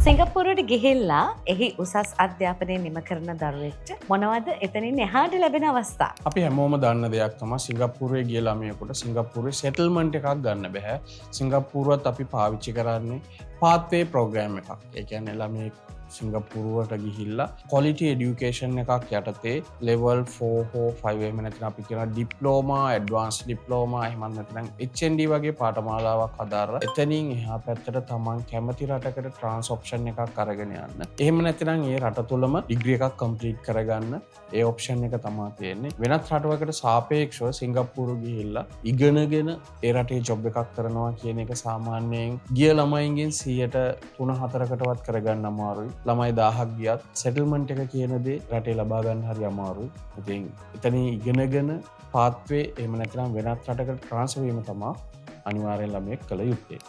සිංගප්පූරුවට ගිහිල්ලා එහි උසස් අධ්‍යාපනය නිම කරන දරුවෙක්ට මොනවද එතනින් එහාට ලැබෙන අවස්ථා? අපි හැමෝම දන්න දෙයක් තමයි සිංගප්පූරුවේ ගිය ළමයෙකුට සිංගප්පූරුවේ සෙටල්මන්ට් එකක් ගන්න බෑ. සිංගප්පූරුවත් අපි පාවිච්චි කරන්නේ පාත්වේ ප්‍රෝග්‍රෑම් එකක්. ඒ කියන්නේ ළමයෙක් සිංගප්පූරුවට ගිහිල්ලා ක්වොලිටි එඩියුකේෂන් එකක් යටතේ ලෙවල් 4 හෝ 5 එහෙම නැත්නම් අපි කියන ඩිප්ලෝමා, ඇඩ්වාන්ස් ඩිප්ලෝමා එහෙම නැත්නම් HND වගේ පාඨමාලාවක් හදාරලා එතනින් එහා පැත්තට තමන් කැමති රටකට ට්‍රාන්ස් ඔප්ෂන් එකක් අරගෙන යන්න. එහෙම නැත්නම් ඒ රට තුලම ඩිග්‍රී එකක් කම්ප්ලීට් කරගන්න ඒ ඔප්ෂන් එක තමයි තියෙන්නේ. වෙනත් රටවකට සාපේක්ෂව සිංගප්පූරු ගිහිල්ලා ඉගෙනගෙන ඒ රටේ ජොබ් එකක් කරනවා කියන එක සාමාන්‍යයෙන් ගිය ළමයින්ගෙන් 3-4කටවත් කරගන්න අමාරුයි. ළමයි 1000ක් ගියත් සෙටල්මන්ට් එක කියන දේ රටේ ලබා ගන්න හරි අමාරුයි. ඉතින් එතනින් ඉගෙනගෙන පාත්වේ එහෙම නැත්නම් වෙනත් රටකට ට්‍රාන්ස්ෆර් වීම තමයි අනිවාර්යෙන් ළමයෙක් කළ යුත්තේ.